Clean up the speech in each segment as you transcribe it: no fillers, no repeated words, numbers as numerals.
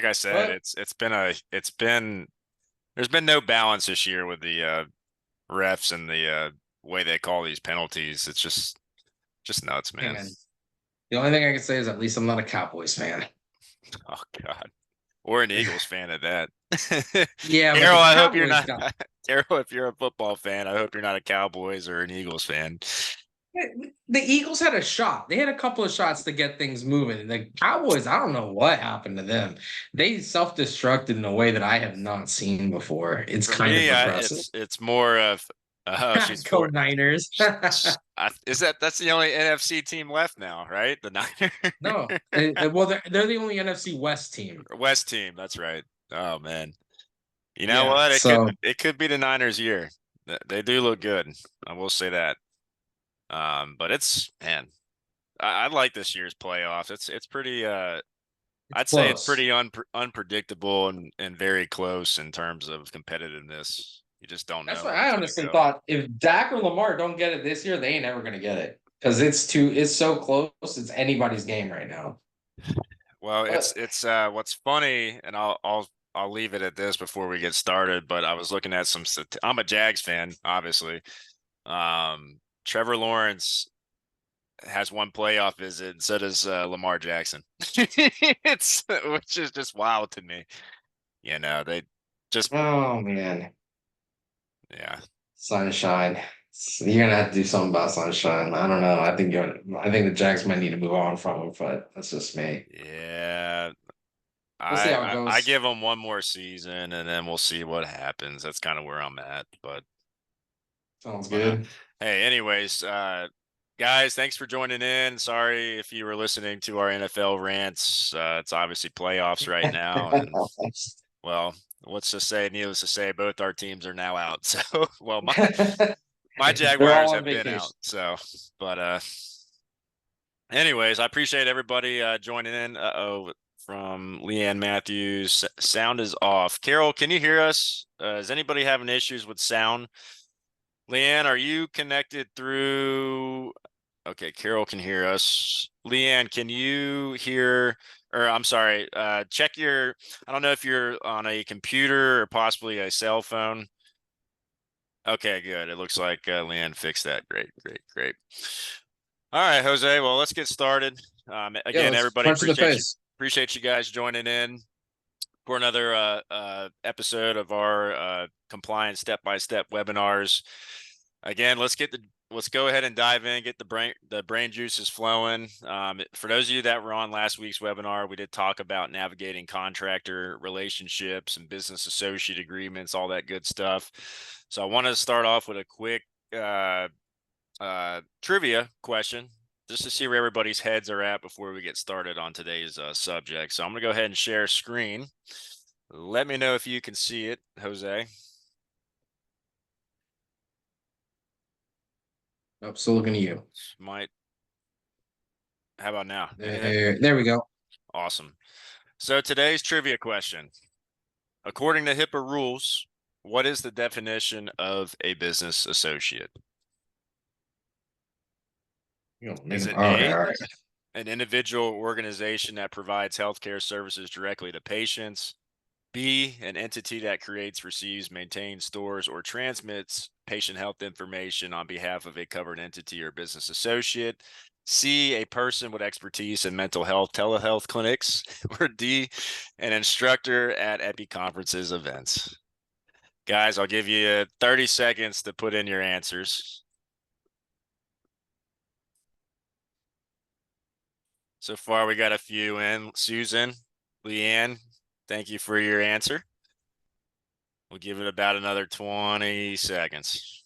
like I said, But there's been no balance this year with the refs and the way they call these penalties. It's just nuts, hey, man. man, the only thing I can say is at least I'm not a Cowboys fan. Oh God. Or an Eagles fan at that. Yeah, but Carol, the I hope you're Cowboys not. got Carol, if you're a football fan, I hope you're not a Cowboys or an Eagles fan. the Eagles had a shot. They had a couple of shots to get things moving. The Cowboys, I don't know what happened to them. They self-destructed in a way that I have not seen before. It's For kind of me, impressive. it's more of she's Go for Niners. that's the only NFC team left now, right? The No, Niners. well, they're the only NFC West team. West team, that's right. Oh man. You know Yeah, what? so It could be the Niners year. They do look good. I will say that. But it's man, I like this year's playoffs. It's pretty it's I'd say it's close. pretty unpredictable and very close in terms of competitiveness. You just don't That's know why where it's I going to honestly go. thought if Dak or Lamar don't get it this year, they ain't never gonna get it because it's so close. It's anybody's game right now. Well, But what's funny, and I'll leave it at this before we get started. But I was looking at I'm a Jags fan, obviously. Trevor Lawrence has one playoff visit, and so does Lamar Jackson. It's which is just wild to me. You know, they just oh man, yeah. Sunshine. You're gonna have to do something about Sunshine. I don't know. I think the Jags might need to move on from him, but that's just me. Yeah, We'll see how it I goes. give them one more season, and then we'll see what happens. That's kind of where I'm at. Sounds But good. hey, anyways, guys, thanks for joining in. Sorry if you were listening to our NFL rants. It's obviously playoffs right now, and well, let's just say, needless to say, both our teams are now out. So, well, my They're Jaguars all on have been vacation. out. So, but anyways, I appreciate everybody joining in. Uh-oh, from Leanne Matthews. Sound is off. Carol, can you hear us? Is anybody having issues with sound? Leanne, are you connected through? Okay, Carol can hear us. Leanne, can you hear? Or I'm sorry, check your. I don't know if you're on a computer or possibly a cell phone. Okay, good. It looks like Leanne fixed that. Great, great, great. All right, Jose. Well, let's get started. Yeah, Again, let's everybody, punch in the face. appreciate you guys joining in for another episode of our compliance step-by-step webinars. Again, let's go ahead and dive in, get the brain juices flowing. For those of you that were on last week's webinar, we did talk about navigating contractor relationships and business associate agreements, all that good stuff. So I want to start off with a quick trivia question just to see where everybody's heads are at before we get started on today's subject. So I'm going to go ahead and share screen. Let me know if you can see it, Jose. Oh, still looking at you. Might. How about now? There we go. Awesome. So today's trivia question. According to HIPAA rules, what is the definition of a business associate? Is it Okay, A, all right. an individual organization that provides healthcare services directly to patients? B, an entity that creates, receives, maintains, stores, or transmits patient health information on behalf of a covered entity or business associate? C, a person with expertise in mental health telehealth clinics? Or D, an instructor at EPIConferences events? Guys, I'll give you 30 seconds to put in your answers. So far, we got a few in. Susan, Leanne, thank you for your answer. We'll give it about another 20 seconds.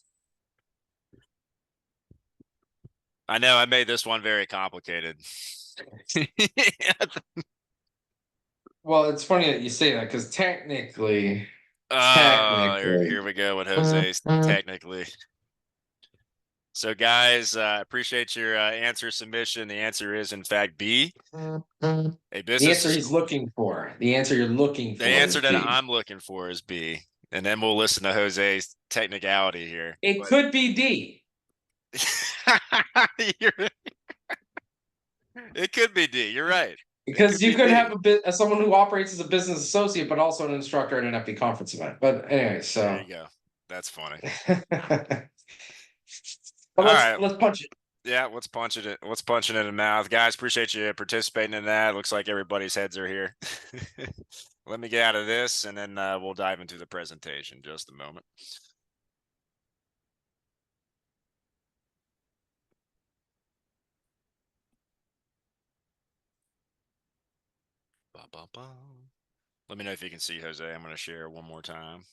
I know I made this one very complicated. Well, it's funny that you say that because Oh, technically, here we go with Jose's technically. So, guys, appreciate your answer submission. The answer is, in fact, B. A the answer business. he's looking for, the answer you're looking The for answer is that B. I'm looking for is B. And then we'll listen to Jose's technicality here. It But could be D. it could be D. You're right. It could Because you be could have me. a bit as someone who operates as a business associate, but also an instructor at an FP conference event. But anyway, There so you go. That's funny. but All let's right. let's punch it. Yeah, what's punching it in the mouth. Guys, appreciate you participating in that. Looks like everybody's heads are here. Let me get out of this and then we'll dive into the presentation just a moment. Ba, ba, ba. Let me know if you can see Jose. I'm going to share one more time.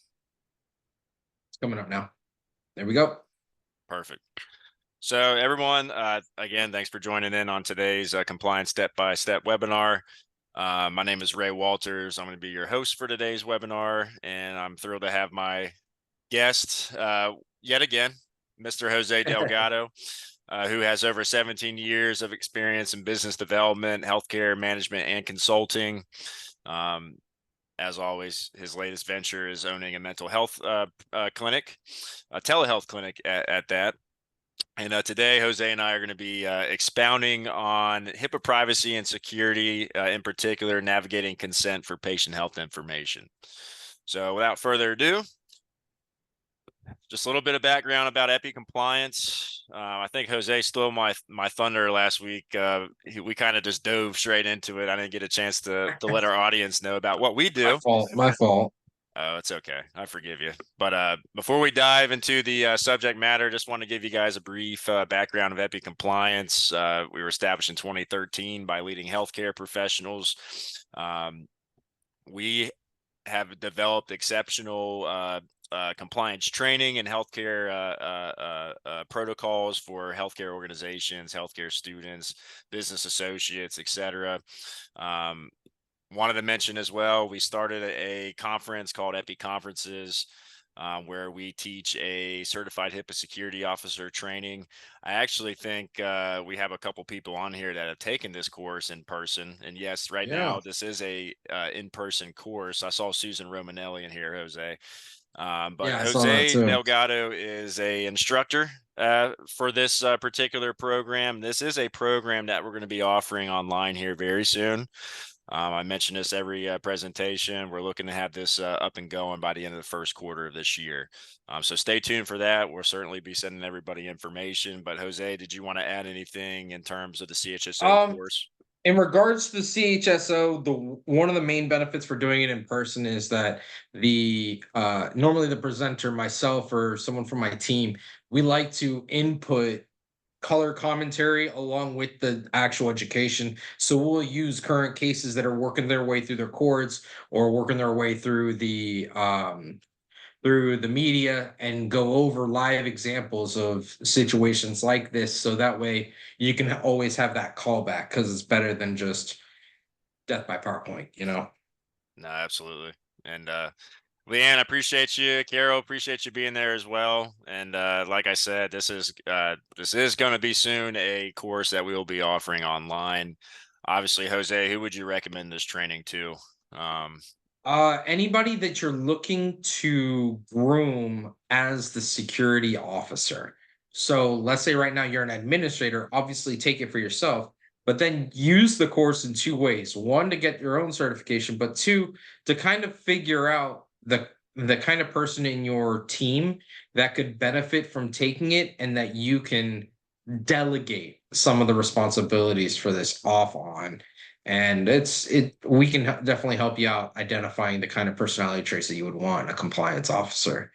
It's coming up now. There we go. Perfect. So everyone, again, thanks for joining in on today's compliance step-by-step webinar. My name is Ray Walters. I'm going to be your host for today's webinar, and I'm thrilled to have my guest yet again, Mr. Jose Delgado, who has over 17 years of experience in business development, healthcare management, and consulting. As always, his latest venture is owning a mental health clinic, a telehealth clinic at that. And today, Jose and I are going to be expounding on HIPAA privacy and security, in particular, navigating consent for patient health information. So without further ado, just a little bit of background about EPICompliance. I think Jose stole my thunder last week. We kind of just dove straight into it. I didn't get a chance to let our audience know about what we My do. fault. My fault. Oh, it's okay. I forgive you. But before we dive into the subject matter, just want to give you guys a brief background of EPICompliance. We were established in 2013 by leading healthcare professionals. We have developed exceptional compliance training and healthcare protocols for healthcare organizations, healthcare students, business associates, etc. Wanted to mention as well, we started a conference called EPIConferences, where we teach a certified HIPAA security officer training. I actually think we have a couple people on here that have taken this course in person. And yes, right Yeah. now this is a in-person course. I saw Susan Romanelli in here, Jose. But Yeah, I saw that Jose too. Delgado is a instructor for this particular program. This is a program that we're going to be offering online here very soon. I mention this every presentation. We're looking to have this up and going by the end of the first quarter of this year. So stay tuned for that. We'll certainly be sending everybody information. But Jose, did you want to add anything in terms of the CHSO Um, course? in regards to the CHSO, the one of the main benefits for doing it in person is that the normally the presenter, myself or someone from my team, we like to input color commentary along with the actual education. So we'll use current cases that are working their way through their courts or working their way through the media and go over live examples of situations like this. So that way you can always have that callback because it's better than just death by PowerPoint, you know? No, absolutely. And Leanne, I appreciate you. Carol, appreciate you being there as well. And like I said, this is going to be soon a course that we will be offering online. Obviously, Jose, who would you recommend this training to? Anybody that you're looking to groom as the security officer. So let's say right now you're an administrator, obviously take it for yourself, but then use the course in two ways. One, to get your own certification, but two, to kind of figure out the kind of person in your team that could benefit from taking it and that you can delegate some of the responsibilities for this off on. And we can definitely help you out identifying the kind of personality traits that you would want in a compliance officer.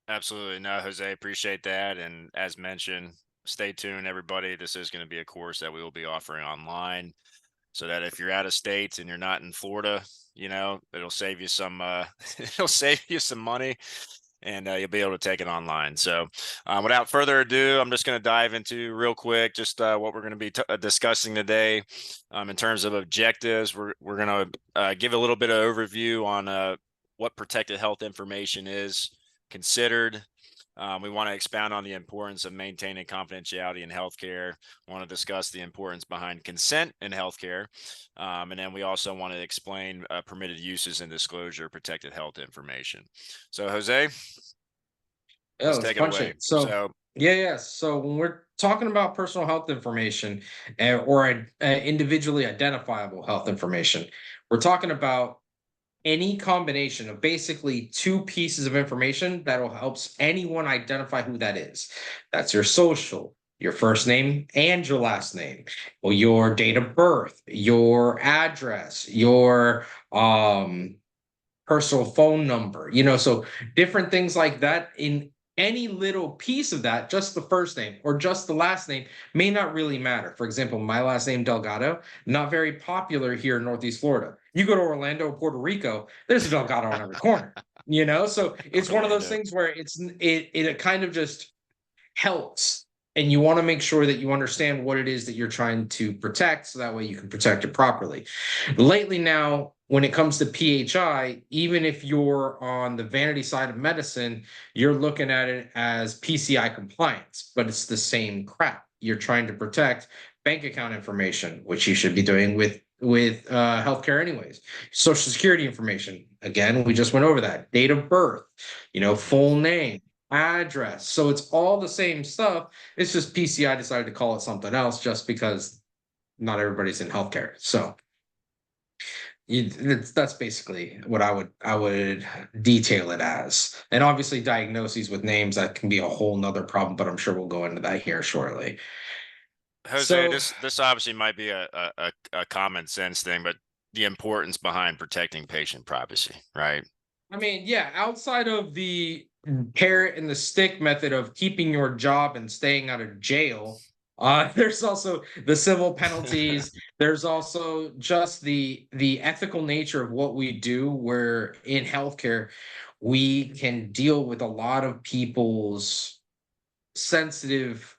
Absolutely. No, Jose, appreciate that. And as mentioned, stay tuned, everybody. This is going to be a course that we will be offering online so that if you're out of state and you're not in Florida, it'll save you some, it'll save you some money and you'll be able to take it online. So without further ado, I'm just going to dive into real quick, just what we're going to be discussing today in terms of objectives. We're going to give a little bit of overview on what protected health information is considered. We want to expound on the importance of maintaining confidentiality in healthcare. We want to discuss the importance behind consent in healthcare. And then we also want to explain permitted uses and disclosure of protected health information. So Jose, Yeah, let's let's take it punch away. it. So So Yeah. So when we're talking about personal health information or individually identifiable health information, we're talking about any combination of basically two pieces of information that will helps anyone identify who that is. That's your social, your first name and your last name, or your date of birth, your address, your personal phone number, so different things like that. In any little piece of that, just the first name or just the last name may not really matter. For example, my last name Delgado, not very popular here in Northeast Florida. You go to Orlando, Puerto Rico, there's a Delgado on every corner. So it's one of those Orlando. things where it kind of just helps. And you want to make sure that you understand what it is that you're trying to protect so that way you can protect it properly. Lately, now, when it comes to PHI, even if you're on the vanity side of medicine, you're looking at it as PCI compliance, but it's the same crap. You're trying to protect bank account information, which you should be doing with healthcare anyways. Social security information, again, we just went over that. Date of birth, Mhm. full name, address. So it's all the same stuff. It's just PCI decided to call it something else just because not everybody's in healthcare. So that's basically what I would detail it as. And obviously diagnoses with names, that can be a whole nother problem, but I'm sure we'll go into that here shortly. Jose, So this obviously might be a common sense thing, but the importance behind protecting patient privacy, right? I mean, yeah, outside of the carrot and the stick method of keeping your job and staying out of jail, there's also the civil penalties. There's also just the ethical nature of what we do. Where in healthcare, we can deal with a lot of people's sensitive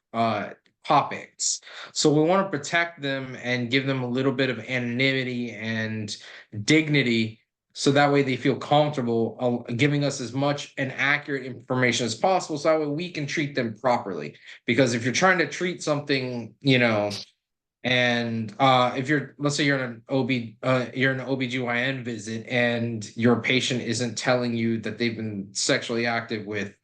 topics. So we want to protect them and give them a little bit of anonymity and dignity so that way they feel comfortable giving us as much and accurate information as possible so that way we can treat them properly. Because if you're trying to treat something, and if you're, let's say you're in an you're in an OBGYN visit and your patient isn't telling you that they've been sexually active with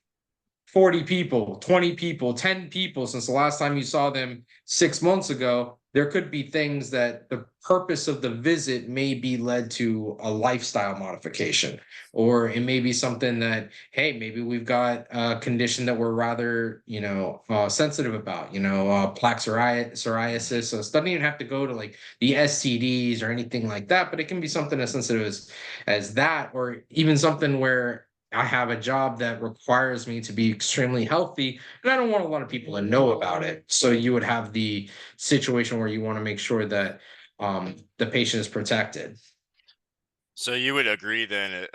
40 people, 20 people, 10 people since the last time you saw them 6 months ago, there could be things that the purpose of the visit may be led to a lifestyle modification. Or it may be something that, hey, maybe we've got a condition that we're rather, sensitive about, plaque Mhm. psoriasis. So it doesn't even have to go to like the STDs or anything like that, but it can be something as sensitive as that, or even something where I have a job that requires me to be extremely healthy, and I don't want a lot of people to know about it. So you would have the situation where you want to make sure that the patient is protected. So you would agree then,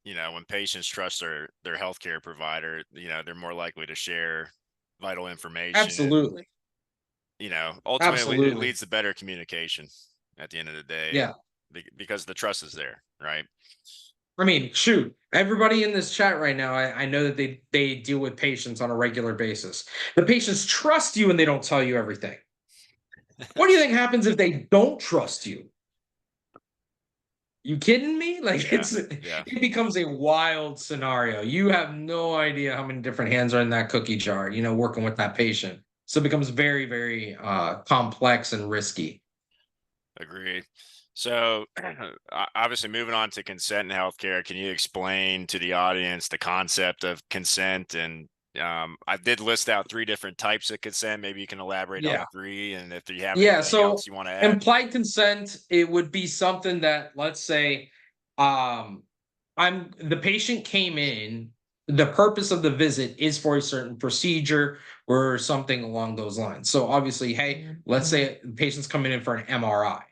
when patients trust their healthcare provider, they're more likely to share vital information. Absolutely, Ultimately it absolutely, leads to better communication at the end of the day yeah. because the trust is there, right? I mean, shoot, everybody in this chat right now, I know that they deal with patients on a regular basis. The patients trust you and they don't tell you everything. What do you think happens if they don't trust you? You kidding me? Like Yeah, it yeah, becomes a wild scenario. You have no idea how many different hands are in that cookie jar, working with that patient. So it becomes very, very complex and risky. agreed. So obviously moving on to consent in healthcare, can you explain to the audience the concept of consent? And I did list out three different types of consent. Maybe you can elaborate on Yeah. the three, and if you have Yeah. anything else So you want to add. implied consent, it would be something that, let's say, um, the patient came in, the purpose of the visit is for a certain procedure or something along those lines. So obviously, hey, let's say the patient's coming in for an MRI.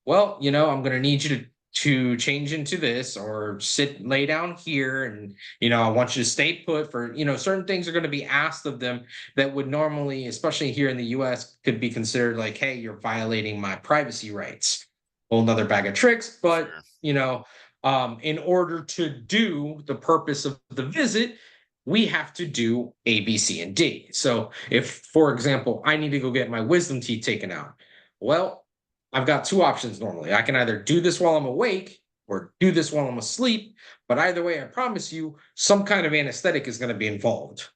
Well, I'm going to need you to change into this or lay down here, and I want you to stay put for, certain things are going to be asked of them that would normally, especially here in the US, could be considered like, hey, you're violating my privacy rights. Whole another bag of tricks, but Sure. in order to do the purpose of the visit, we have to do A, B, C, and D. So, if, for example, I need to go get my wisdom teeth taken out, well, I've got two options normally. I can either do this while I'm awake or do this while I'm asleep. But either way, I promise you, some kind of anesthetic is going to be involved.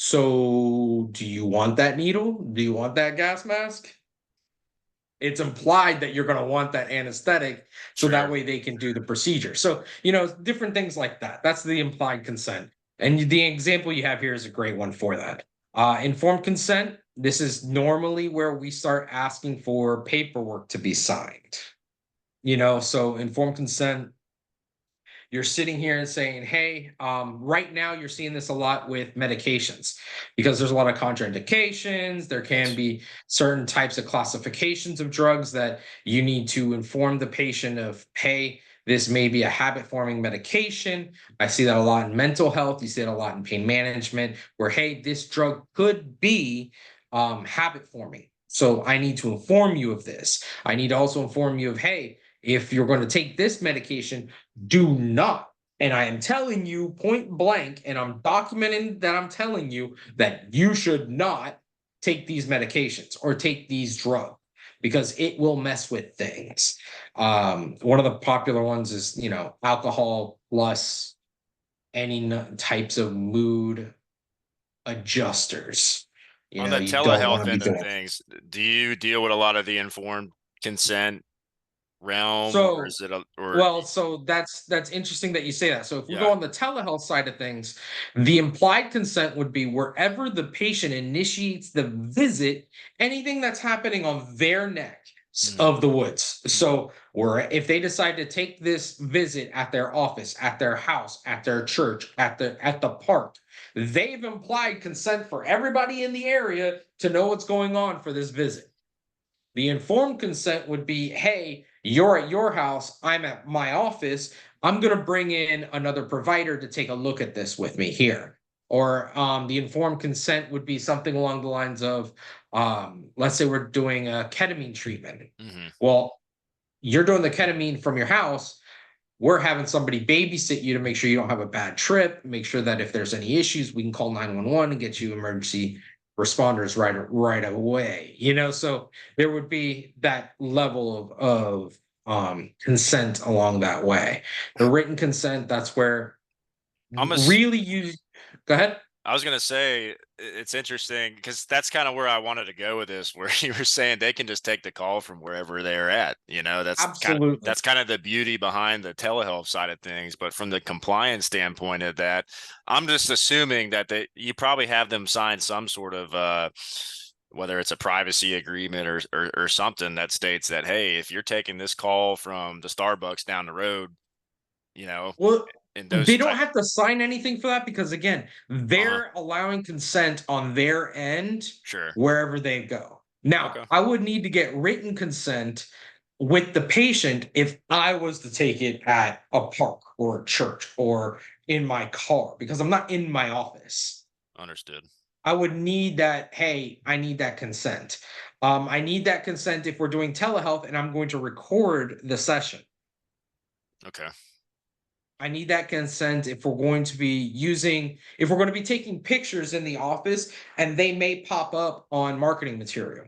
So do you want that needle? Do you want that gas mask? It's implied that you're going to want that anesthetic so that Sure. way they can do the procedure. So, different things like that. That's the implied consent. And the example you have here is a great one for that. Informed consent, this is normally where we start asking for paperwork to be signed. So informed consent, you're sitting here and saying, hey, right now you're seeing this a lot with medications because there's a lot of contraindications. There can Yes. be certain types of classifications of drugs that you need to inform the patient of, hey, this may be a habit forming medication. I see that a lot in mental health. You see it a lot in pain management, where, hey, this drug could be habit forming. So I need to inform you of this. I need to also inform you of, hey, if you're going to take this medication, do not. And I am telling you point blank, and I'm documenting that I'm telling you that you should not take these medications or take these drugs because it will mess with things. One of the popular ones is, alcohol plus any types of mood adjusters. On the You don't want telehealth to be end of doing. things, do you deal with a lot of the informed consent realm, or So is it or Well, so that's interesting that you say that. So if we go yeah. on the telehealth side of things, the implied consent would be wherever the patient initiates the visit, anything that's happening on their neck Mhm. of the woods. Mhm. So where if they decide to take this visit at their office, at their house, at their church, at the park, they've implied consent for everybody in the area to know what's going on for this visit. The informed consent would be, hey, you're at your house, I'm at my office. I'm going to bring in another provider to take a look at this with me here. Or the informed consent would be something along the lines of, let's say we're doing a ketamine treatment. Mhm. Well, you're doing the ketamine from your house. We're having somebody babysit you to make sure you don't have a bad trip, make sure that if there's any issues, we can call 911 and get you emergency responders right away. So there would be that level of consent along that way. The written consent, that's where I'm a really you go ahead. I was gonna say it's interesting because that's kind of where I wanted to go with this, where you were saying they can just take the call from wherever they're at. Absolutely. That's kind of the beauty behind the telehealth side of things. But from the compliance standpoint of that, I'm just assuming that you probably have them sign some sort of whether it's a privacy agreement or something that states that, hey, if you're taking this call from the Starbucks down the road, you know, Well, in those they don't type. have to sign anything for that because again, Uh-huh. they're allowing consent on their end Sure. wherever they go. Now, Okay. I would need to get written consent with the patient if I was to take it at a park or a church or in my car because I'm not in my office. Understood. I would need that. Hey, I need that consent. I need that consent if we're doing telehealth and I'm going to record the session. Okay. I need that consent if we're going to be if we're going to be taking pictures in the office and they may pop up on marketing material.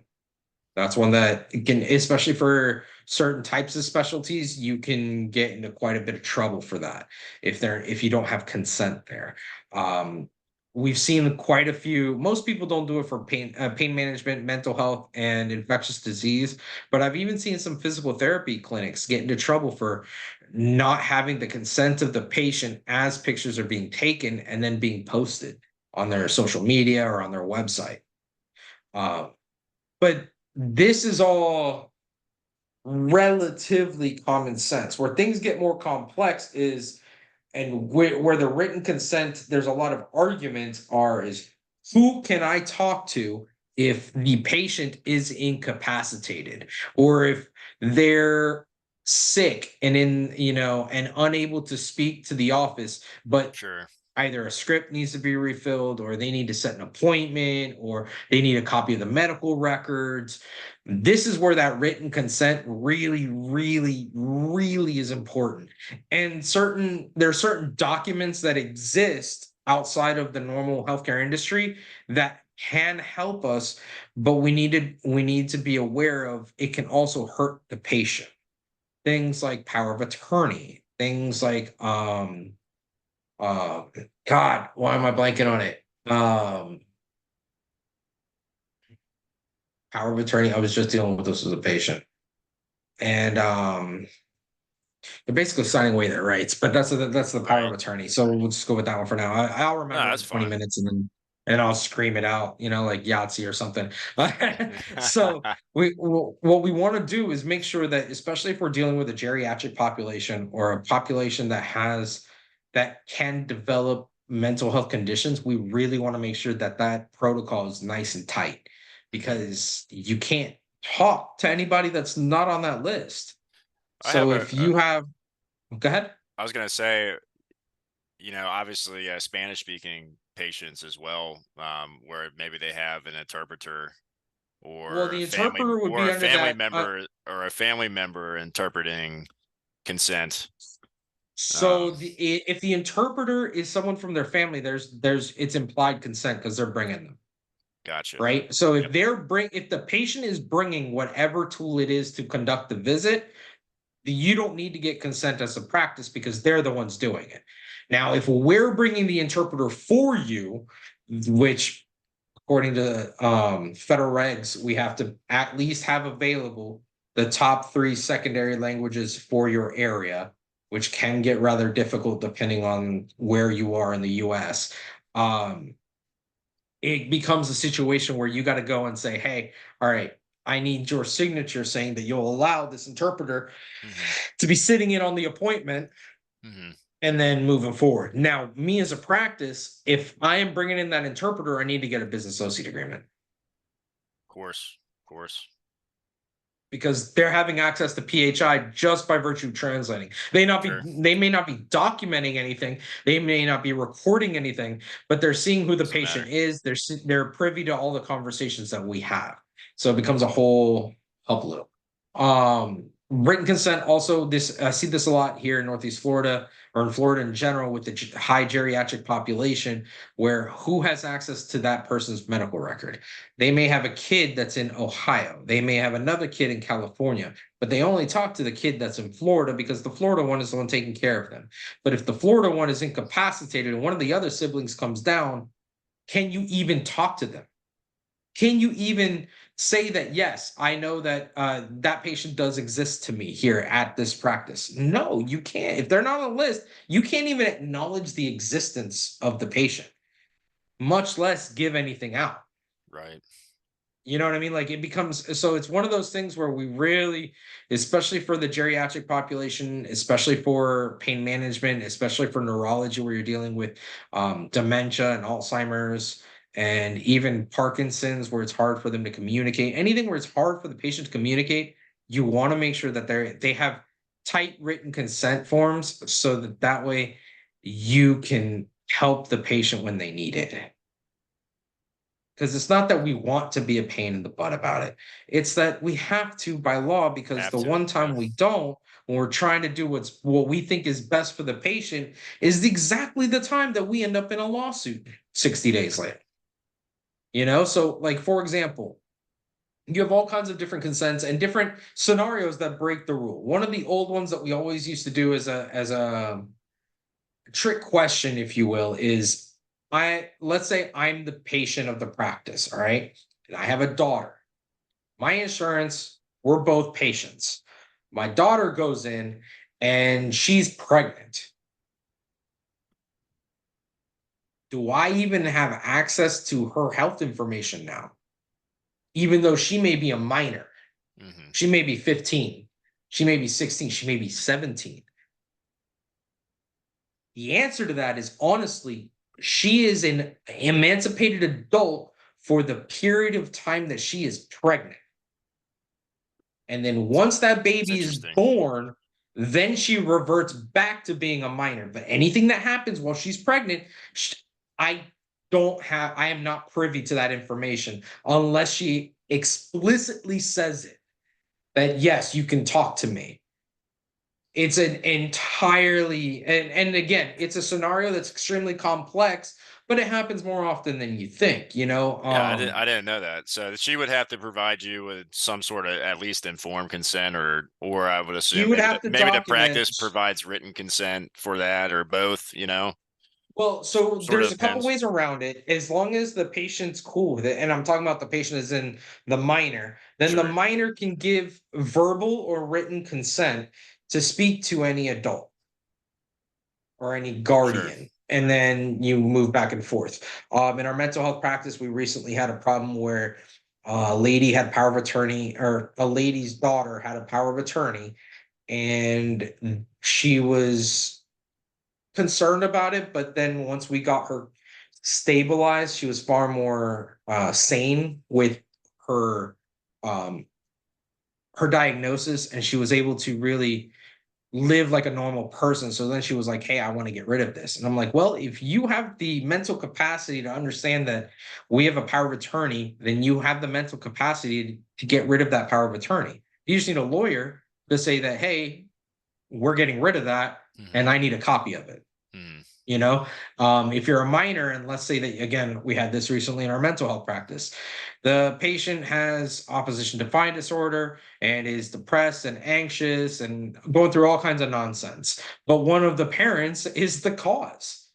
That's one that can, especially for certain types of specialties, you can get into quite a bit of trouble for that if you don't have consent there. Um, we've seen quite a few. Most people don't do it for pain management, mental health, and infectious disease. But I've even seen some physical therapy clinics get into trouble for not having the consent of the patient as pictures are being taken and then being posted on their Mm. social media or on their website. Uh, but this is all relatively common sense. Where things get more complex is, and where the written consent, there's a lot of arguments are, is who can I talk to if the patient is incapacitated or if they're sick and and unable to speak to the office, but Sure. either a script needs to be refilled or they need to set an appointment or they need a copy of the medical records. This is where that written consent really, really, really is important. And there are certain documents that exist outside of the normal healthcare industry that can help us, but we need to be aware of it can also hurt the patient. Things like power of attorney, things like uh God, why am I blanking on it? Um, Power of attorney. I was just dealing with this as a patient, and they're basically signing away their rights. But that's the power of Right. attorney. So we'll just go with that one for now. I'll No, remember it that's in 20 fine. minutes, and I'll scream it out, like Yahtzee or something. So what we want to do is make sure that, especially if we're dealing with a geriatric population or a population that can develop mental health conditions, we really want to make sure that that protocol is nice and tight, Mhm. because you can't talk to anybody that's not on that list. I have So if you have, go ahead. I was gonna say, obviously, Spanish speaking patients as well, where maybe they have an interpreter Well, or the interpreter would be under that. a family member interpreting consent. So Um, if the interpreter is someone from their family, there's it's implied consent because they're bringing them, gotcha. right? So Yep. if the patient is bringing whatever tool it is to conduct the visit, you don't need to get consent as a practice because they're the ones doing it. Now, if we're bringing the interpreter for you, which according to federal regs, we have to at least have available the top three secondary languages for your area, which can get rather difficult depending on where you are in the US. Um, it becomes a situation where you got to go and say, hey, all right, I need your signature saying that you'll allow this interpreter Hmm. to be sitting in on the appointment, Hmm. and then moving forward. Now, me as a practice, if I am bringing in that interpreter, I need to get a business associate agreement, Of course. because they're having access to PHI just by virtue of translating. Sure. They may not be documenting anything, they may not be recording anything, but they're seeing who the Doesn't patient matter. is. They're privy to all the conversations that we have. So it becomes a whole hullabaloo. Written consent also, this I see this a lot here in Northeast Florida, or in Florida in general, with the high geriatric population, where who has access to that person's medical record? They may have a kid that's in Ohio. They may have another kid in California, but they only talk to the kid that's in Florida because the Florida one is the one taking care of them. But if the Florida one is incapacitated and one of the other siblings comes down, can you even talk to them? Can you even say that, yes, I know that that patient does exist to me here at this practice? No, you can't. If they're not on the list, you can't even acknowledge the existence of the patient, much less give anything out. Right. You know what I mean? Like, it becomes, so it's one of those things where we really, especially for the geriatric population, especially for pain management, especially for neurology, where you're dealing with dementia and Alzheimer's and even Parkinson's, where it's hard for them to communicate. Anything where it's hard for the patient to communicate, you want to make sure that they have tight written consent forms, so that that way you can help the patient when they need it. Because it's not that we want to be a pain in the butt about it. It's that we have to by law, because Have the to. one Yeah. time we don't, when we're trying to do what we think is best for the patient, is exactly the time that we end up in a lawsuit 60 days later. So like, for example, you have all kinds of different consents and different scenarios that break the rule. One of the old ones that we always used to do as a trick question, if you will, is, let's say I'm the patient of the practice, all right? And I have a daughter. My insurance, we're both patients. My daughter goes in and she's pregnant. Do I even have access to her health information now? Even though she may be a minor, Hmm. she may be 15, she may be 16, she may be 17. The answer to that is, honestly, she is an emancipated adult for the period of time that she is pregnant. And then once that It's baby is interesting. born, then she reverts back to being a minor. But anything that happens while she's pregnant, I I am not privy to that information unless she explicitly says it, that yes, you can talk to me. It's an entirely, and again, it's a scenario that's extremely complex, but it happens more often than you think, Yeah, I didn't know that. So she would have to provide you with some sort of at least informed consent, or I would She assume would maybe have to maybe the document. practice provides written consent for that, or both. Well, so Sort of there's a couple depends. ways around it. As long as the patient's cool with it, and I'm talking about the patient as in the minor, then the Sure, minor can give verbal or written consent to speak to any adult or any sure. guardian. And then you move back and forth. In our mental health practice, we recently had a problem where a lady had power of attorney, or a lady's daughter had a power of attorney, and she was concerned about it, but then once we got her stabilized, she was far more sane with her um her diagnosis, and she was able to really live like a normal person. So then she was like, "Hey, I want to get rid of this." And I'm like, "Well, if you have the mental capacity to understand that we have a power of attorney, then you have the mental capacity to get rid of that power of attorney. You just need a lawyer to say that, hey, we're getting rid of that, and Hmm. I need a copy of it." Hmm. You know, if you're a minor, and let's say that, again, we had this recently in our mental health practice, the patient has opposition defiant disorder and is depressed and anxious and going through all kinds of nonsense, but one of the parents is the cause.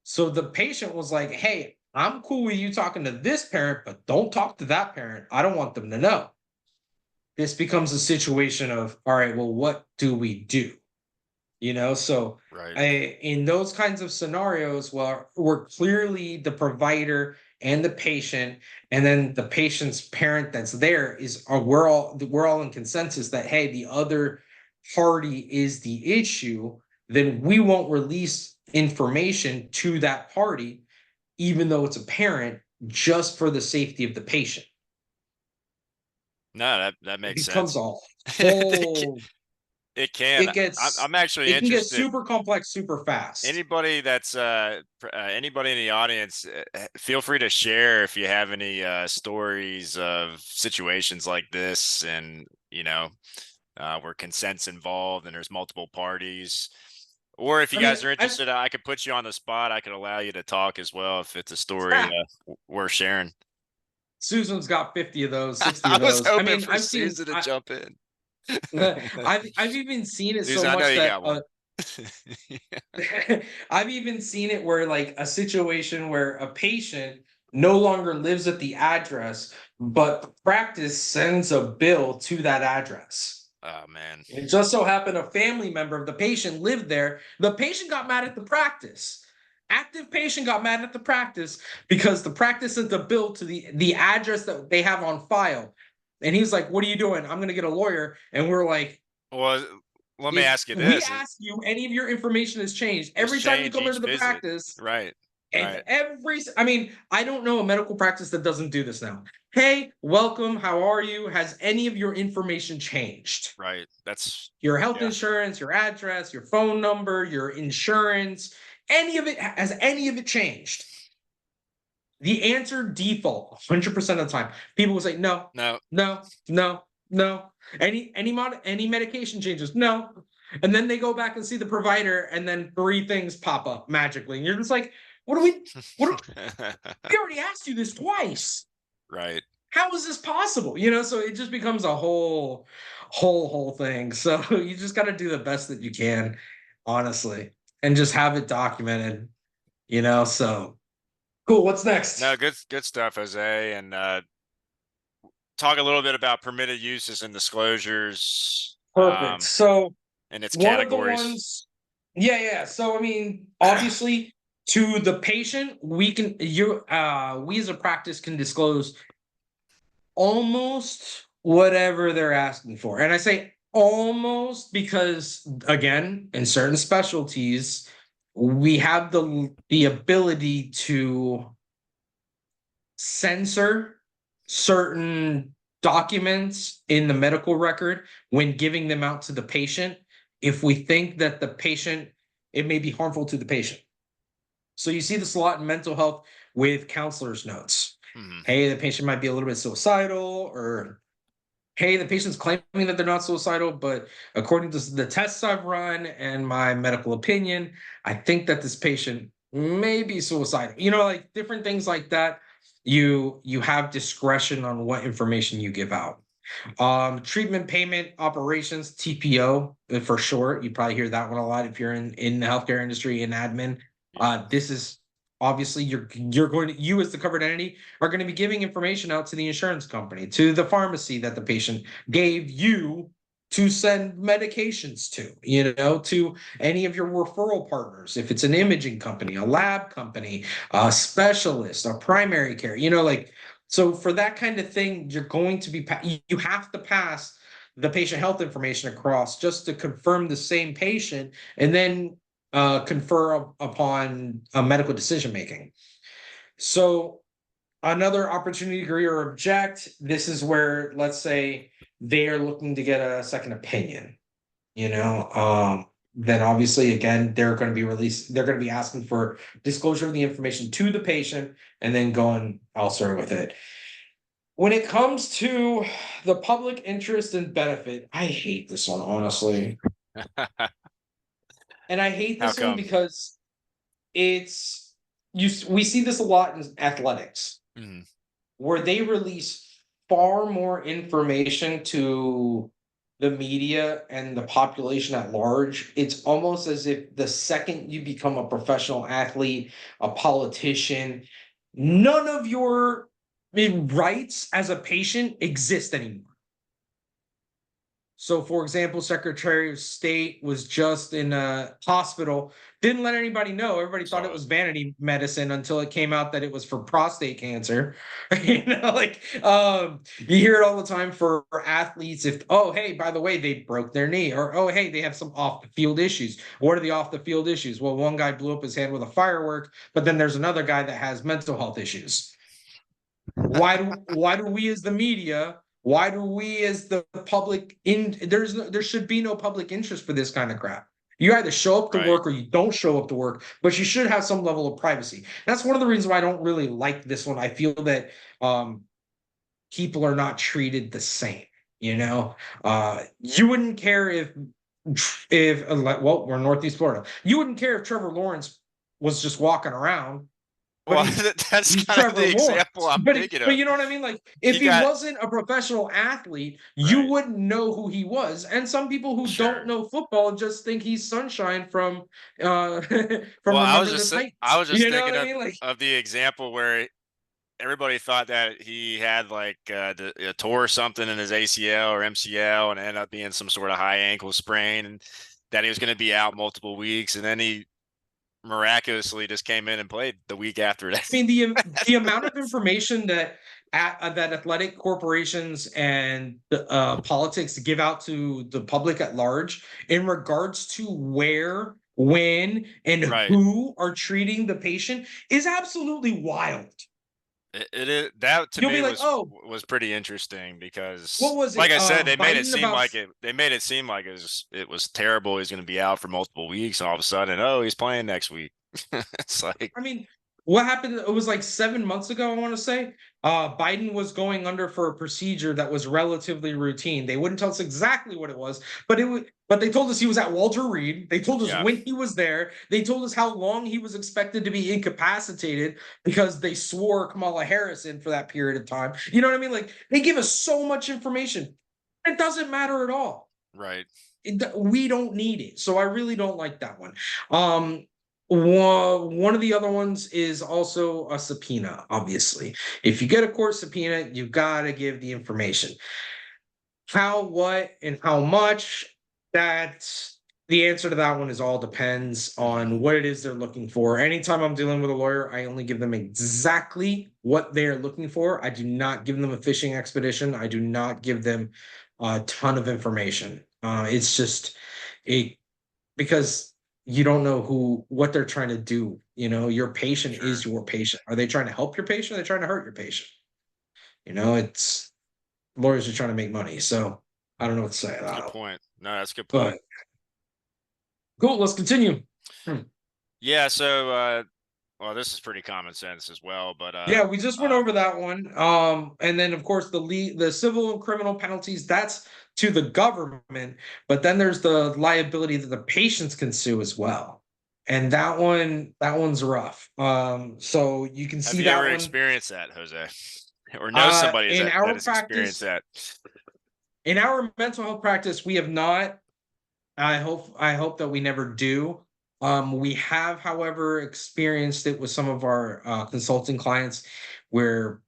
So the patient was like, "Hey, I'm cool with you talking to this parent, but don't talk to that parent. I don't want them to know." This becomes a situation of, all right, well, what do we do? So Right. in those kinds of scenarios, well, we're clearly the provider and the patient, and then the patient's parent that's there is, we're all in consensus that, hey, the other party is the issue. Then we won't release information to that party, even though it's a parent, just for the safety of the patient. No, that It makes becomes sense. a It whole it can. it gets I'm actually it can get interested. super complex super fast. Anybody that's anybody in the audience, feel free to share if you have any stories of situations like this, and where consent's involved and there's multiple parties. Or if you I mean, guys are I've interested, I could put you on the spot. I could allow you to talk as well if it's a story worth sharing. Susan's got 50 of those, 60 I of was those. I hoping mean, for Susan to jump in. I've even seen it so Susan, I know much you that got one. I've even seen it where, like, a situation where a patient no longer lives at the address, but the practice sends a bill to that address. Oh man. It just so happened a family member of the patient lived there. The patient got mad at the practice. Active patient got mad at the practice because the practice sent a bill to the address that they have on file. And he's like, "What are you doing? I'm going to get a lawyer." And we're like, Well, let me "If ask you we this: ask you, any of your information has changed It's every time you change come into each the visit, practice." right? And Right. I mean, I don't know a medical practice that doesn't do this now. "Hey, welcome. How are you? Has any of your information changed? Right. That's Your health yeah. insurance, your address, your phone number, your insurance, any of it changed?" The answer default 100% of the time. People will say no, No. no, no, no. Any medication changes? No. And then they go back and see the provider, and then three things pop up magically. And you're just like, what do we what do, we already asked you this twice. Right. How is this possible? So it just becomes a whole thing. So you just got to do the best that you can, honestly, and just have it documented. So cool. What's No, next? good stuff, Jose. And talk a little bit about permitted uses and disclosures, Perfect. So and its one of the categories. ones, yeah, yeah. So I mean, obviously, to the patient, we as a practice can disclose almost whatever they're asking for. And I say almost because, again, in certain specialties, we have the ability to censor certain documents in the medical record when giving them out to the patient if we think that it may be harmful to the patient. So you see this a lot in mental health with counselors' notes. Mhm. Hey, the patient might be a little bit suicidal, or hey, the patient's claiming that they're not suicidal, but according to the tests I've run and my medical opinion, I think that this patient may be suicidal. Like different things like that. You have discretion on what information you give out. Treatment payment operations, TPO for short. You probably hear that one a lot if you're in the healthcare industry in admin. Yeah. This is obviously you're going to, you as the covered entity are going to be giving information out to the insurance company, to the pharmacy that the patient gave you to send medications to, to any of your referral partners. If it's an imaging company, a lab company, a specialist, a primary care, like, so for that kind of thing, you're going to be, you have to pass the patient health information across just to confirm the same patient, and then confer upon medical decision making. So another opportunity to agree or object. This is where, let's say, they are looking to get a second opinion. Then obviously, again, they're going to be released. They're going to be asking for disclosure of the information to the patient, and then going elsewhere with it. When it comes to the public interest and benefit, I hate this one, honestly. And I hate How this one come? because it's we see this a lot in athletics, Mhm. where they release far more information to the media and the population at large. It's almost as if the second you become a professional athlete, a politician, none of your rights as a patient exist anymore. So, for example, Secretary of State was just in a hospital, didn't let anybody know. Everybody thought it Saw was it. vanity medicine until it came out that it was for prostate cancer. Like, you hear it all the time for athletes. If, oh, hey, by the way, they broke their knee, or oh, hey, they have some off the field issues. What are the off the field issues? Well, one guy blew up his head with a firework, but then there's another guy that has mental health issues. Why do we as the media, why do we as the public, there should be no public interest for this kind of crap. You either show up to Right. work or you don't show up to work, but you should have some level of privacy. That's one of the reasons why I don't really like this one. I feel that people are not treated the same. You wouldn't care if well, we're in Northeast Florida. You wouldn't care if Trevor Lawrence was just walking around, but Well, that's he's kind of Trevor the example Lawrence. I'm But thinking but of. you know what I mean? Like, if He he got wasn't a professional athlete, you right. wouldn't know who he was. And some people who don't Sure. know football just think he's Sunshine from Well, from Remember the I Titans. was just You know thinking what I mean? Like, of the example where everybody thought that he had like a tore something in his ACL or MCL and ended up being some sort of high ankle sprain, and that he was going to be out multiple weeks, and then he miraculously just came in and played the week after that. I mean, the amount of information that athletic corporations and politics give out to the public at large in regards to where, when, and Right. who are treating the patient is absolutely wild. It is that to You'll be me like, oh, was pretty interesting what because, was like it? I said, they made it Biden seem about like it was terrible. He's going to be out for multiple weeks, and all of a sudden, oh, he's playing next week. It's like I mean, what happened? It was like 7 months ago, I want to say. Biden was going under for a procedure that was relatively routine. They wouldn't tell us exactly what it was, but they told us he was at Walter Reed. They told us yeah, when he was there. They told us how long he was expected to be incapacitated because they swore Kamala Harris in for that period of time. You know what I mean? Like, they give us so much information. It doesn't matter at all. right. We don't need it. So I really don't like that one. Um, one of the other ones is also a subpoena, obviously. If you get a court subpoena, you got to give the information. How, what, and how much, that's the answer to that one is all depends Hmm. on what it is they're looking for. Anytime I'm dealing with a lawyer, I only give them exactly what they're looking for. I do not give them a fishing expedition. I do not give them a ton of information. It's just a because you don't know what they're trying to do. Your patient is Sure. your patient. Are they trying to help your patient? Are they trying to hurt your patient? It's lawyers are trying to make money. So I don't know what to say. Good point. No, that's a good point. But cool. Let's continue. Yeah. So, well, this is pretty common sense as well, but Yeah, we just went um, over that one. And then of course the civil and criminal penalties, that's to the government, but then there's the liability that the patients can sue as well. And that one's rough. So you can have see you ever that one. experienced that, Jose, or know somebody In that our has experienced practice, that? in our mental health practice, we have not. I hope that we never do. We have, however, experienced it with some of our consulting clients where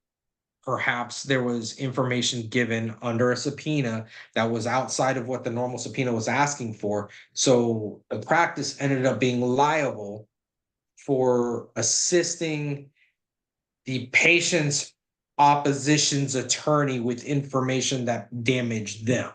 perhaps there was information given under a subpoena that was outside of what the normal subpoena was asking for. So the practice ended up being liable for assisting the patient's opposition's attorney with information that damaged them.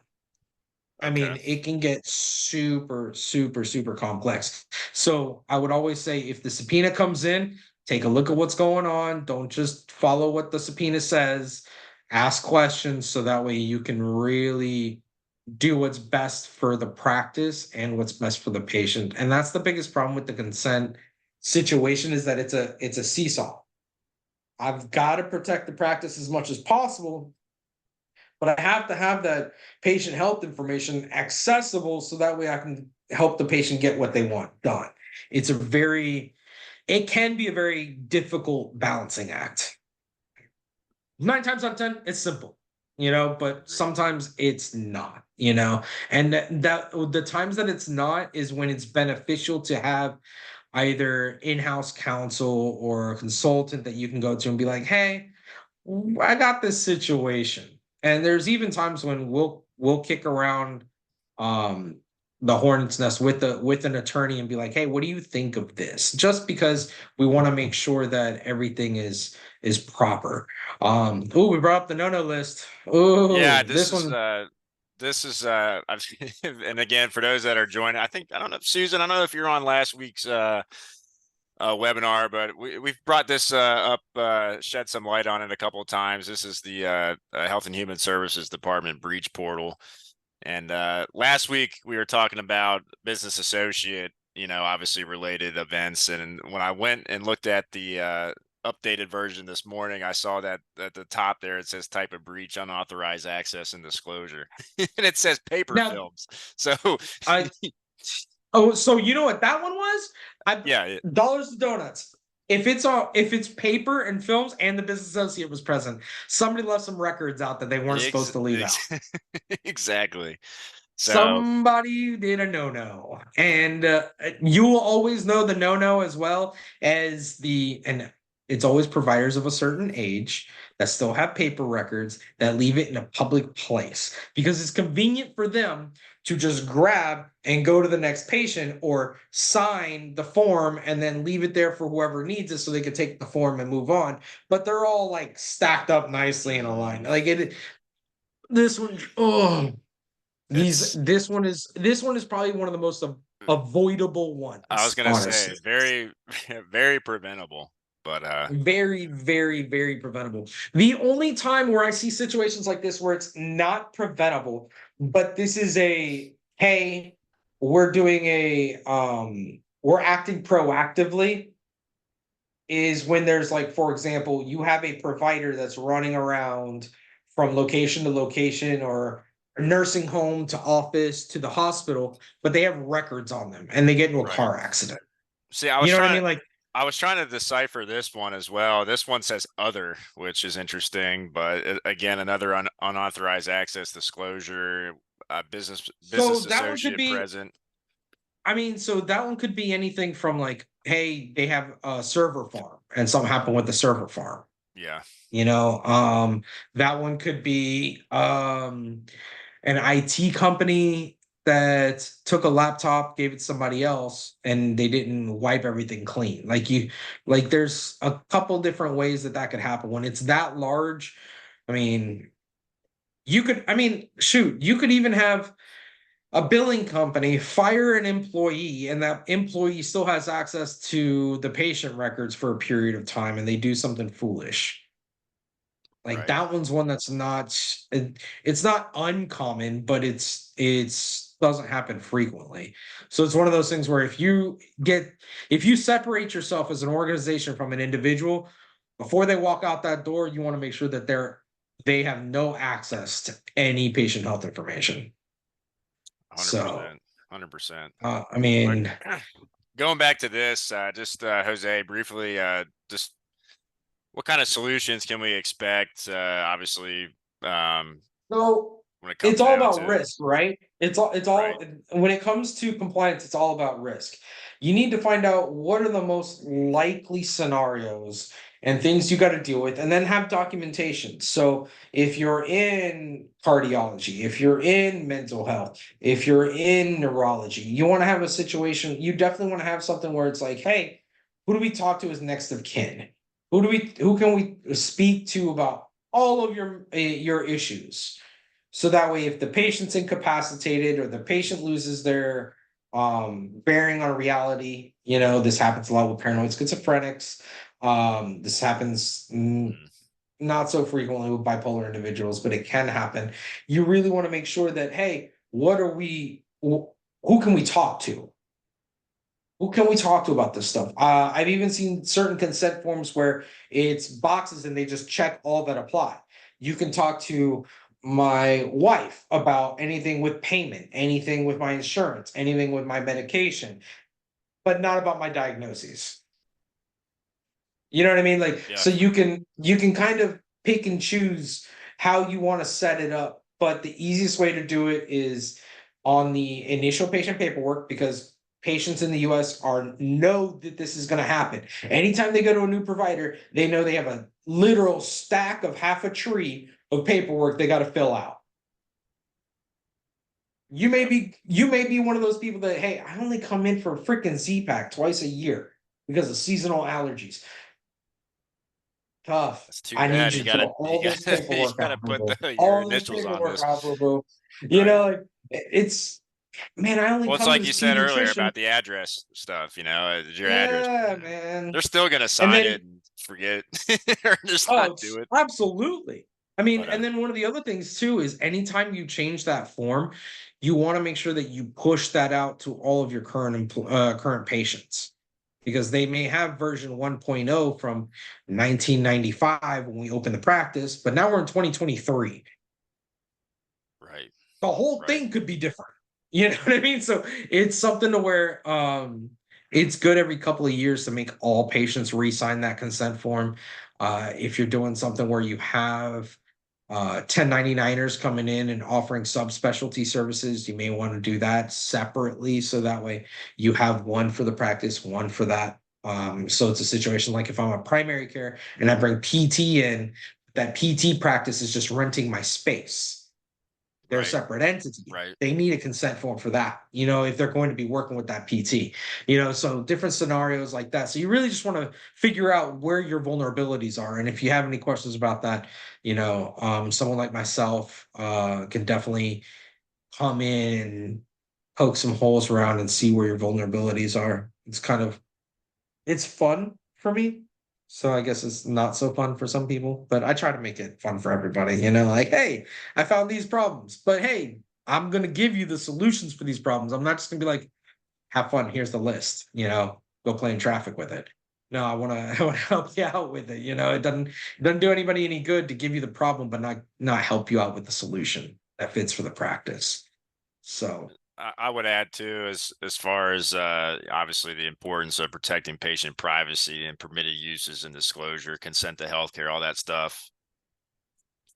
I Okay. mean, it can get super, super, super complex. So I would always say if the subpoena comes in, take a look at what's going on. Don't just follow what the subpoena says. Ask questions so that way you can really do what's best for the practice and what's best for the patient. And that's the biggest problem with the consent situation is that it's a seesaw. I've got to protect the practice as much as possible, but I have to have that patient health information accessible so that way I can help the patient get what they want done. It's a very, it can be a very difficult balancing act. 9 times out of 10, it's simple, but Agreed. sometimes it's not, and that the times that it's not is when it's beneficial to have either in-house counsel or a consultant that you can go to and be like, hey, I got this situation. And there's even times when we'll kick around um the hornet's nest with an attorney and be like, hey, what do you think of this? Just because we want to make sure that everything is proper. Oh, we brought up the no-no list. Yeah, Oh, this this is one. I've and again for those that are joining, I don't know, Susan, I don't know if you're on last week's webinar, but we've brought this up, shed some light on it a couple of times. This is the Health and Human Services Department breach portal. And last week we were talking about business associate, obviously related events. And when I went and looked at the updated version this morning, I saw that at the top there it says type of breach, unauthorized access and disclosure, and it says paper Now, films. So I Oh, so you know what that one was? I yeah, dollars to donuts. If it's paper and films and the business associate was present, somebody left some records out that they weren't supposed to leave out. exactly. So Somebody did a no-no. And you will always know the no-no as well as and it's always providers of a certain age that still have paper records that leave it in a public place because it's convenient for them to just grab and go to the next patient or sign the form and then leave it there for whoever needs it so they can take the form and move on. But they're all like stacked up nicely in a line. mm, Like this one, oh, it's this one is probably one of the most avoidable I was ones, gonna say honestly. very very preventable, but Very, very, very preventable. The only time where I see situations like this where it's not preventable, but this is hey, we're acting proactively is when there's like, for example, you have a provider that's running around from location to location or nursing home to office to the hospital, but they have records on them and they get into a right. car accident. See, You know what I mean? Like, I was trying to decipher this one as well. This one says other, which is interesting, but again, another unauthorized access disclosure, business so that one could associate be, present. I mean, so that one could be anything from like, hey, they have a server farm and something happened with the server farm. Yeah, You know, that one could be an IT company that took a laptop, gave it to somebody else, and they didn't wipe everything clean. Like there's a couple different ways that that could happen. When it's that large, I mean, I mean, shoot, you could even have a billing company fire an employee, and that employee still has access to the patient records for a period of time, and they do something foolish. Like right. that one's one that's it's not uncommon, but it's doesn't happen frequently. So it's one of those things where if you separate yourself as an organization from an individual, before they walk out that door, you want to make sure that they have no access to any patient health information. So 100%. 100%. I But mean, going back to this, just Jose, briefly, just what kind of solutions can we expect? Obviously, um, so when it it's comes all down about to it, risk, right? It's all right? when it comes to compliance, it's all about risk. You need to find out what are the most likely scenarios and things you got to deal with, and then have documentation. So if you're in cardiology, if you're in mental health, if you're in neurology, you want to have a situation, you definitely want to have something where it's like, hey, who do we talk to as next of kin? Who can we speak to about all of your issues? So that way, if the patient's incapacitated or the patient loses their bearing on reality, this happens a lot with paranoid schizophrenics. This happens Mm, not so frequently with bipolar individuals, but it can happen. You really want to make sure that, hey, who can we talk to? Who can we talk to about this stuff? I've even seen certain consent forms where it's boxes and they just check all that apply. You can talk to my wife about anything with payment, anything with my insurance, anything with my medication, but not about my diagnoses. You know what I mean? Like, yeah. so you can kind of pick and choose how you want to set it up, but the easiest way to do it is on the initial patient paperwork, because patients in the US are know that this is going to happen. Anytime they go to a new provider, they know they have a literal stack of half a tree of paperwork they got to fill out. Yep. You may be one of those people that, hey, I only come in for a freaking Z-Pack twice a year because of seasonal allergies. Tough. That's too I need bad. you You to fill gotta, all this you paperwork gotta out, boo put boo. your All this initials on paperwork this. out, boo boo. Right. Like it's man, I only Well, it's come to like you this said earlier pediatrician. about the address stuff, your address. Yeah, man. They're still gonna And sign then it and forget or just not oh, do it. absolutely. I mean, But and then one of the other things too is anytime you change that form, you want to make sure that you push that out to all of your current patients, because they may have version 1.0 from 1995 when we opened the practice, but now we're in 2023. right, The whole right. thing could be different. You know what I mean? So it's something to where it's good every couple of years to make all patients re-sign that consent form. If you're doing something where you have 1099ers coming in and offering subspecialty services, you may want to do that separately. So that way you have one for the practice, one for that. So it's a situation like if I'm a primary care and I bring PT in, that PT practice is just renting my space. They're a Right, separate entity. right. They need a consent form for that, if they're going to be working with that PT, so different scenarios like that. So you really just want to figure out where your vulnerabilities are. And if you have any questions about that, someone like myself can definitely come in and poke some holes around and see where your vulnerabilities are. It's fun for me. So I guess it's not so fun for some people, but I try to make it fun for everybody, like, hey, I found these problems, but hey, I'm gonna give you the solutions for these problems. I'm not just gonna be like, have fun, here's the list, go play in traffic with it. No, I wanna I wanna help you out with it. It doesn't do anybody any good to give you the problem, but not help you out with the solution that fits for the practice. So I would add too, as far as obviously the importance of protecting patient privacy and permitted uses and disclosure, consent to healthcare, all that stuff,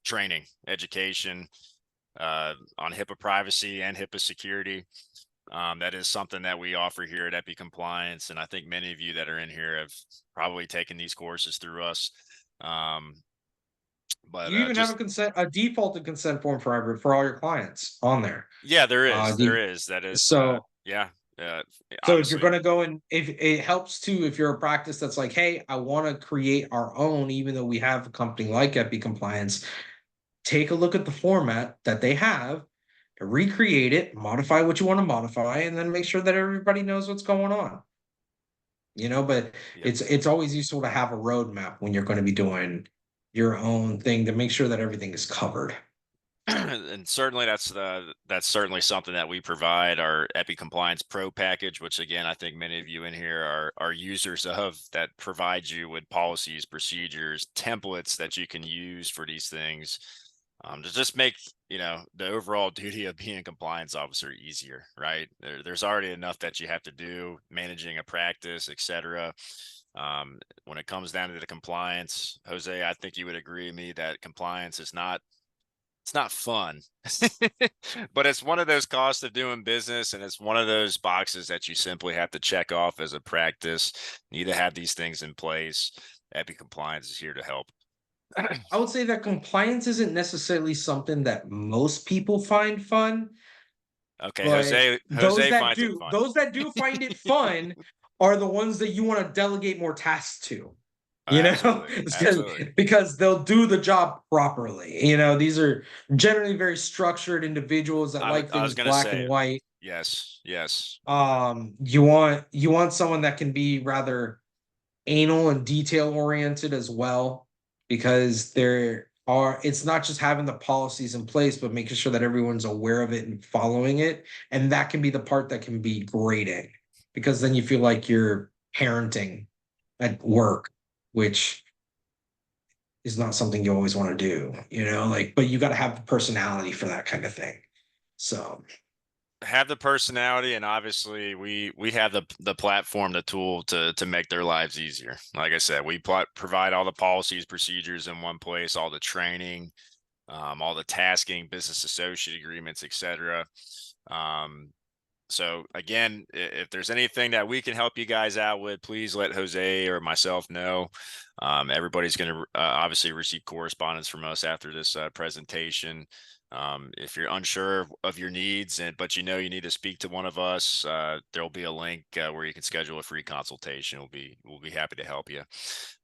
training, education on HIPAA privacy and HIPAA security. That is something that we offer here at EPICompliance, and I think many of you that are in here have probably taken these courses through us. Um, but you even have just a defaulted consent form for all your clients on there. yeah, there Uh, is, the, that is, so yeah, uh, So if you're obviously, going to go and if it helps too, if you're a practice that's like, hey, I want to create our own, even though we have a company like EpiCompliance, take a look at the format that they have, recreate it, modify what you want to modify, and then make sure that everybody knows what's going on. But yep. it's always useful to have a roadmap when you're going to be doing your own thing to make sure that everything is covered. And certainly that's certainly something that we provide, our EpiCompliance Pro package, which again I think many of you in here are users of, that provides you with policies, procedures, templates that you can use for these things, to just make the overall duty of being a compliance officer easier, right? There's already enough that you have to do managing a practice, etc. When it comes down to the compliance, Jose, I think you would agree with me that compliance is not it's not fun, but it's one of those costs of doing business, and it's one of those boxes that you simply have to check off as a practice. You need to have these things in place. EPICompliance is here to help. I would say that compliance isn't necessarily something that most people find fun, Okay, but Jose finds it fun. those that do find it fun are the ones that you want to delegate more tasks to. You know, Absolutely, it's absolutely. because they'll do the job properly. You know, these are generally very structured individuals that like I was things gonna black and say white. yes, yes. You want someone that can be rather anal and detail oriented as well, because it's not just having the policies in place, but making sure that everyone's aware of it and following it. And that can be the part that can be grating, because then you feel like you're parenting at work, which is not something you always want to do, like, but you got to have the personality for that kind of thing. So, Have the personality, and obviously we have the platform, the tool to make their lives easier. Like I said, we provide all the policies, procedures in one place, all the training, all the tasking, business associate agreements, etc. um, so again, if there's anything that we can help you guys out with, please let Jose or myself know. Everybody's going to obviously receive correspondence from us after this presentation. If you're unsure of your needs, but you need to speak to one of us, there'll be a link where you can schedule a free consultation. We'll be happy to help you.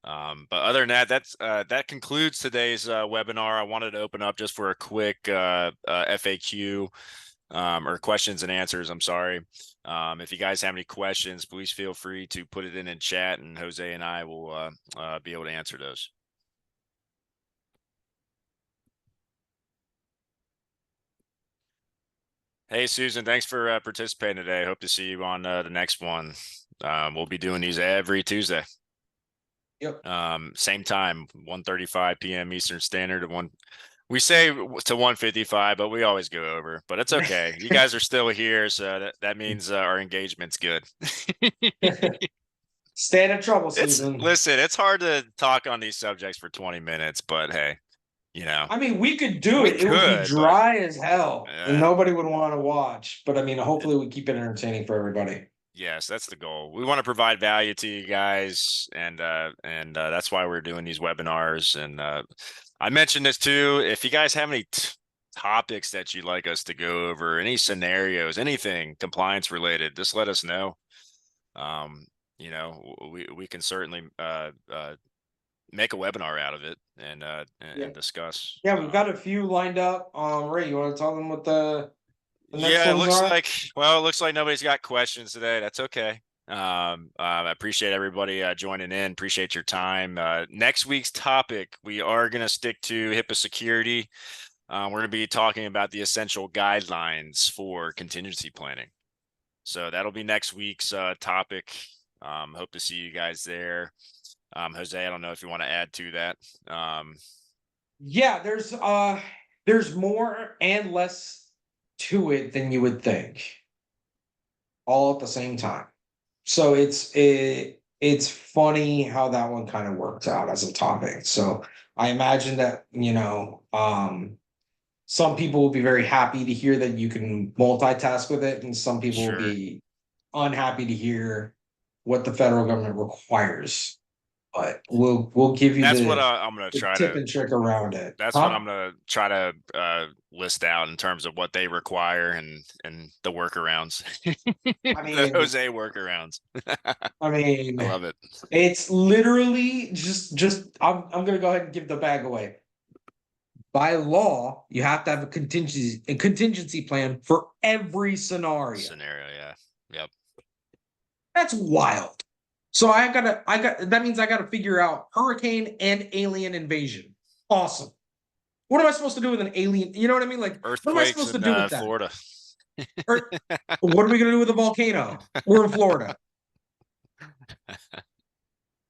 But other than that, that concludes today's webinar. I wanted to open up just for a quick FAQ. Or questions and answers. I'm sorry. If you guys have any questions, please feel free to put it in chat, and Jose and I will be able to answer those. Hey, Susan, thanks for participating today. Hope to see you on the next one. We'll be doing these every Tuesday. yep. Same time, 1:35 p.m. Eastern Standard. We say to 1:55, but we always go over. But it's okay. You guys are still here, so that means our engagement's good. Stay out of trouble, Susan. Listen, it's hard to talk on these subjects for 20 minutes, but hey, I mean, we could do we it. It would be could, but dry as hell and uh, nobody would want to watch. But I mean, hopefully we keep it entertaining for everybody. yes, that's the goal. We want to provide value to you guys, and that's why we're doing these webinars. And I mentioned this too. If you guys have any topics that you'd like us to go over, any scenarios, anything compliance related, just let us know. We can certainly make a webinar out of it and Yeah. discuss. Yeah, we've got a few lined up. Ray, you want to tell them what the next Yeah, ones are? it looks like nobody's got questions today. That's okay. I appreciate everybody joining in. Appreciate your time. Next week's topic, we are going to stick to HIPAA security. We're going to be talking about the essential guidelines for contingency planning. So that'll be next week's topic. Hope to see you guys there. Jose, I don't know if you want to add to that. Yeah, there's more and less to it than you would think, all at the same time. So it's funny how that one kind of worked out as a topic. So I imagine that, some people will be very happy to hear that you can multitask with it, and some people will Sure. be unhappy to hear what the federal government requires. But we'll give you That's what the, I'm going to the try tip to and trick around it. that's what Huh? I'm gonna try to list out in terms of what they require and the workarounds, I the mean, Jose workarounds. I mean, I love it. it's literally just I'm gonna go ahead and give the bag away. By law, you have to have a contingency plan for every scenario. Scenario, yeah, yep. That's wild. So I got that means I gotta figure out hurricane and alien invasion. Awesome. What am I supposed to do with an alien? You know what I mean? Like, what am I Earthquakes supposed to in do with that? Florida. Or what are we gonna do with a volcano? We're in Florida.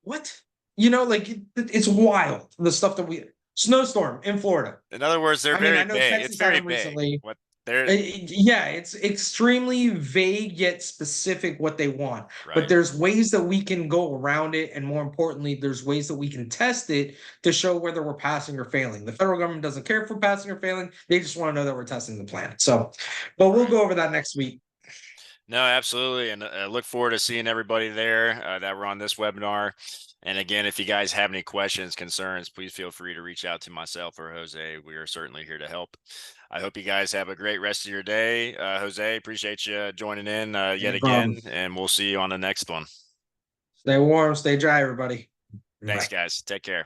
What? Like it's wild. The stuff that we snowstorm in Florida. In other words, they're I mean, I very know vague. It's Texas had very them vague. recently. There, Yeah, it's extremely vague yet specific what they want. But right. there's ways that we can go around it, and more importantly, there's ways that we can test it to show whether we're passing or failing. The federal government doesn't care if we're passing or failing; they just want to know that we're testing the plan. So, but we'll Right. go over that next week. No, absolutely. And look forward to seeing everybody there that were on this webinar. And again, if you guys have any questions, concerns, please feel free to reach out to myself or Jose. We are certainly here to help. I hope you guys have a great rest of your day. Jose, appreciate you joining in yet No problem. again, and we'll see you on the next one. Stay warm, stay dry, everybody. Thanks, Bye. guys. Take care.